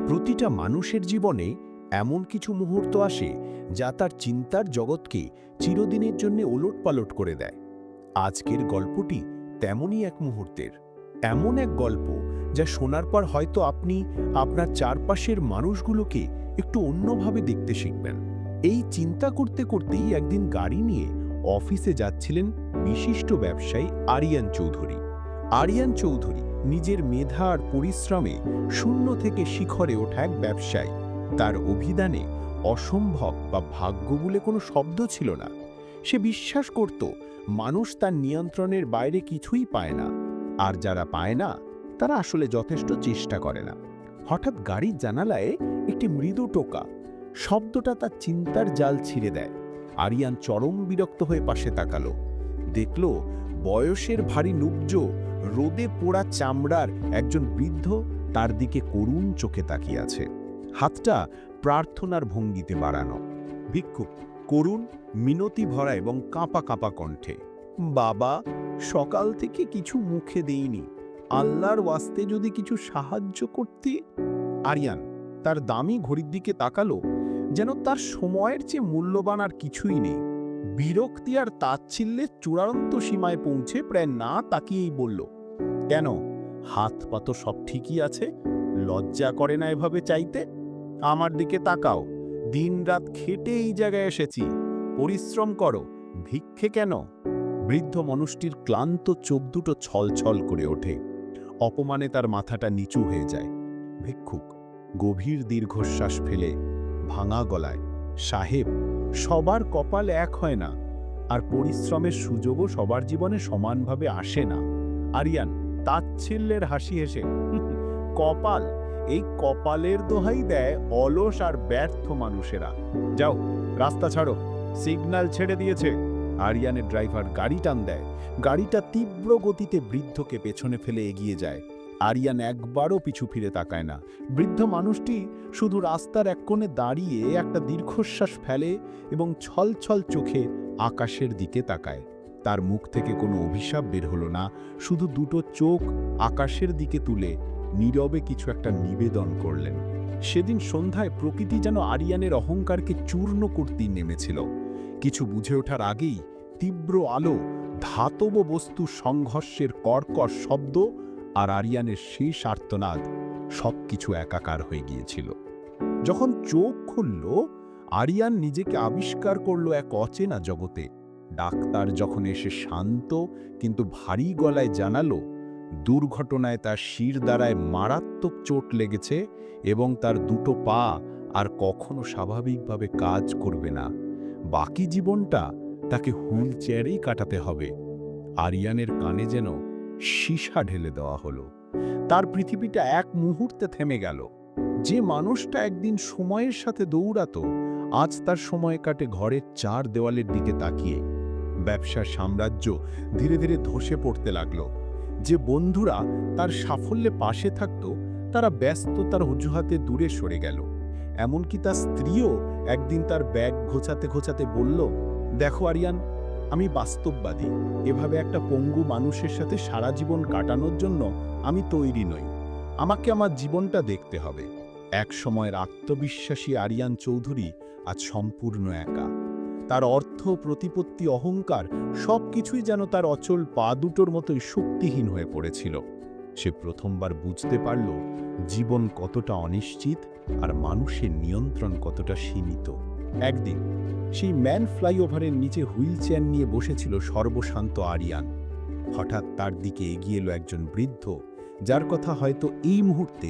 প্রতিটা মানুষের জীবনে এমন কিছু মুহূর্ত আসে যা তার চিন্তার জগৎকে চিরদিনের জন্য ওলটপালট করে দেয়। আজকের গল্পটি তেমনই এক মুহূর্তের, এমন এক গল্প যা শোনার পর হয়তো আপনি আপনার চারপাশের মানুষগুলোকে একটু অন্যভাবে দেখতে শিখবেন। এই চিন্তা করতে করতেই একদিন গাড়ি নিয়ে অফিসে যাচ্ছিলেন বিশিষ্ট ব্যবসায়ী আরিয়ান চৌধুরী। আরিয়ান চৌধুরী নিজের মেধা আর পরিশ্রমে শূন্য থেকে শিখরে ওঠা এক ব্যবসায়ী। তার অভিধানে অসম্ভব বা ভাগ্য বলে কোনো শব্দ ছিল না। সে বিশ্বাস করত মানুষ তার নিয়ন্ত্রণের বাইরে কিছুই পায় না, আর যারা পায় না তারা আসলে যথেষ্ট চেষ্টা করে না। হঠাৎ গাড়ির জানালায় একটি মৃদু টোকা শব্দটা তার চিন্তার জাল ছিঁড়ে দেয়। আরিয়ান চরম বিরক্ত হয়ে পাশে তাকালো। দেখল বয়সের ভারী নুব্জ, রোদে পোড়া চামড়ার একজন বৃদ্ধ তার দিকে করুণ চোখে তাকিয়ে আছে। হাতটা প্রার্থনার ভঙ্গিতে বাড়ানো। ভিক্ষুক, করুণ, মিনতি ভরা এবং কাঁপা কাঁপা কণ্ঠে, বাবা, সকাল থেকে কিছু মুখে দেইনি, আল্লাহর ওয়াস্তে যদি কিছু সাহায্য করতে। আরিয়ান তার দামি ঘড়ির দিকে তাকালো, যেন তার সময়ের চেয়ে মূল্যবান আর কিছুই নেই। বিরক্তি আর তাচ্ছিল্যের চূড়ান্ত সীমায় পৌঁছে প্রায় না তাকিয়েই বলল, কেন, হাত পা তো সব ঠিকই আছে, লজ্জা করে না এভাবে চাইতে? আমার দিকে তাকাও, দিনরাত খেটে এই জায়গায় এসেছি, পরিশ্রম করো, ভিক্ষে কেন? বৃদ্ধ মানুষটির ক্লান্ত চোখ দুটো ছলছল করে ওঠে। অপমানে তার মাথাটা নিচু হয়ে যায়। ভিক্ষুক গভীর দীর্ঘশ্বাস ফেলে ভাঙা গলায়, সাহেব, সবার কপাল এক হয় না, আর পরিশ্রমের সুযোগও সবার জীবনে সমানভাবে আসে না। আরিয়ান তাচ্ছিল্যের হাসি হেসে, কপাল, এই কপালের দোহাই দেয় অলস আর ব্যর্থ মানুষেরা। যাও, রাস্তা ছাড়ো, সিগন্যাল ছেড়ে দিয়েছে। আরিয়ানের ড্রাইভার গাড়ি টান দেয়। গাড়িটা তীব্র গতিতে বৃদ্ধকে পেছনে ফেলে এগিয়ে যায়। আরিয়ান একবারও পিছু ফিরে তাকায় না। বৃদ্ধ মানুষটি শুধু রাস্তার এক কোণে দাঁড়িয়ে একটা দীর্ঘশ্বাস ফেলে এবং ছলছল চোখে আকাশের দিকে তাকায়। তার মুখ থেকে কোনো অভিশাপ বের হলো না, শুধু দুটো চোখ আকাশের দিকে তুলে নীরবে কিছু একটা নিবেদন করলেন। সেদিন সন্ধ্যায় প্রকৃতি যেন আরিয়ানের অহংকারকে চূর্ণ করতেই নেমেছিল। কিছু বুঝে ওঠার আগেই তীব্র আলো, ধাতব বস্তু সংঘর্ষের কর্কশ শব্দ আর আরিয়ানের শেষ আর্তনাদ সবকিছু একাকার হয়ে গিয়েছিল। যখন চোখ খুলল, আরিয়ান নিজেকে আবিষ্কার করল এক অচেনা জগতে। ডাক্তার যখন এসে শান্ত কিন্তু ভারী গলায় জানালো দুর্ঘটনায় তার শিরদাঁড়ায় মারাত্মক চোট লেগেছে এবং তার দুটো পা আর কখনো স্বাভাবিকভাবে কাজ করবে না, বাকি জীবনটা তাকে হুইল চেয়ারেই কাটাতে হবে, আরিয়ানের কানে যেন সীসা ঢেলে দেওয়া হলো। তার পৃথিবীটা এক মুহূর্তে থেমে গেল। যে মানুষটা একদিন সময়ের সাথে দৌড়াতো, আজ তার সময় কাটে ঘরের চার দেওয়ালের দিকে তাকিয়ে। ব্যবসার সাম্রাজ্য ধীরে ধীরে ধসে পড়তে লাগলো। যে বন্ধুরা তার সাফল্যে পাশে থাকত, তারা ব্যস্ততার অজুহাতে দূরে সরে গেল। এমনকি তার স্ত্রীও একদিন তার ব্যাগ ঘোচাতে ঘোচাতে বলল, দেখো আরিয়ান, আমি বাস্তববাদী, এভাবে একটা পঙ্গু মানুষের সাথে সারা জীবন কাটানোর জন্য আমি তৈরি নই, আমাকে আমার জীবনটা দেখতে হবে। এক সময়ের আত্মবিশ্বাসী আরিয়ান চৌধুরী আজ সম্পূর্ণ একা। তার অর্থ, প্রতিপত্তি, অহংকার সবকিছুই যেন তার অচল পা দুটোর মতোই শক্তিহীন হয়ে পড়েছিল। সে প্রথমবার বুঝতে পারল জীবন কতটা অনিশ্চিত আর মানুষের নিয়ন্ত্রণ কতটা সীমিত। একদিন সেই ম্যান ফ্লাইওভারের নিচে হুইল চেয়ার নিয়ে বসেছিল সর্বশান্ত আরিয়ান। হঠাৎ তার দিকে এগিয়ে এলো একজন বৃদ্ধ, যার কথা হয়তো এই মুহূর্তে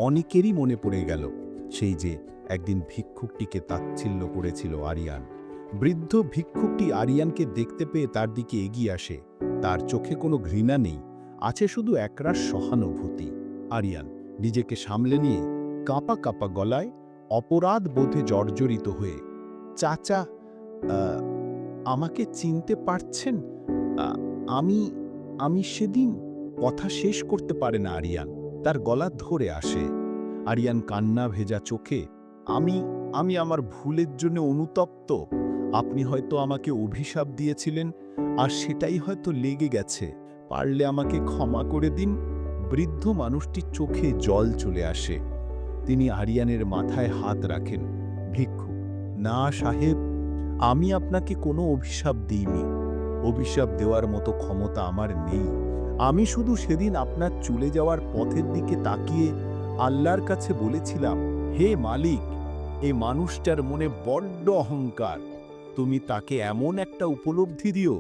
অনেকেরই মনে পড়ে গেল। সেই যে একদিন ভিক্ষুকটিকে তাচ্ছিল্য করেছিল আরিয়ান। বৃদ্ধ ভিক্ষুকটি আরিয়ানকে দেখতে পেয়ে তার দিকে এগিয়ে আসে। তার চোখে কোনো ঘৃণা নেই, আছে শুধু একরাশ সহানুভূতি। আরিয়ান নিজেকে সামলে নিয়ে কাঁপা কাঁপা গলায়, অপরাধ বোধে জর্জরিত হয়ে, চাচা, আমাকে চিনতে পারছেন? আমি আমি সেদিন। কথা শেষ করতে পারে না আরিয়ান, তার গলা ধরে আসে। আরিয়ান কান্না ভেজা চোখে, আমি আমি আমার ভুলের জন্য অনুতপ্ত। আপনি হয়তো আমাকে অভিশাপ দিয়েছিলেন, আর সেটাই হয়তো লেগে গেছে, পারলে আমাকে ক্ষমা করে দিন। বৃদ্ধ মানুষটির চোখে জল চলে আসে। তিনি আরিয়ানের মাথায় হাত রাখেন। ভিক্ষুক: না সাহেব, আমি আপনাকে কোনো অভিশাপ দিইনি। অভিশাপ দেওয়ার মতো ক্ষমতা আমার নেই। আমি শুধু সেদিন আপনার চলে যাওয়ার পথের দিকে তাকিয়ে আল্লাহর কাছে বলেছিলাম, হে মালিক, এই মানুষটার মনে বড্ড অহংকার। তুমি তাকে এমন একটা উপলব্ধি দিও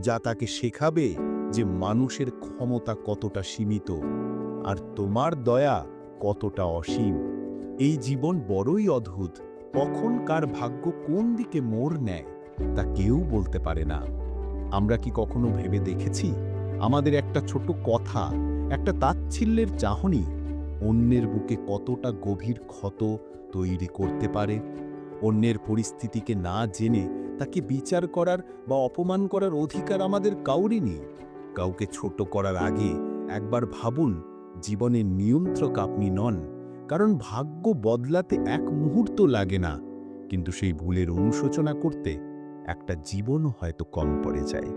যা তাকে শেখাবে যে মানুষের ক্ষমতা কতটা সীমিত আর তোমার দয়া কতটা অসীম। এই জীবন বড়ই অদ্ভুত। কখন কার ভাগ্য কোন দিকে মোড় নেয় তা কেউ বলতে পারে না। আমরা কি কখনো ভেবে দেখেছি আমাদের একটা ছোট কথা, একটা তাচ্ছিল্যের চাহনি অন্যের বুকে কতটা গভীর ক্ষত তৈরি করতে পারে? অন্যের পরিস্থিতিকে না জেনে তাকে বিচার করার বা অপমান করার অধিকার আমাদের কাউরই নেই। কাউকে ছোট করার আগে একবার ভাবুন, জীবনের নিয়ন্ত্রক আপনি নন। কারণ ভাগ্য বদলাতে এক মুহূর্ত লাগে না, কিন্তু সেই ভুলের অনুশোচনা করতে একটা জীবনও হয়তো কম পড়ে যায়।